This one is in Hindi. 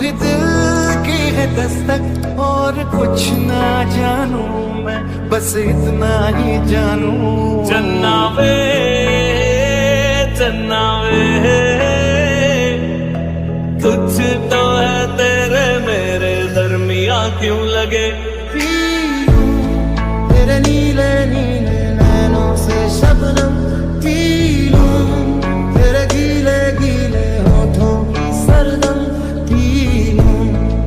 ही दिल की है दस्तक, और कुछ ना जानू मैं, बस इतना ही जानू। चन्ना वे कुछ तो है तेरे मेरे दरमिया क्यों लगे। तेरे नीले नीले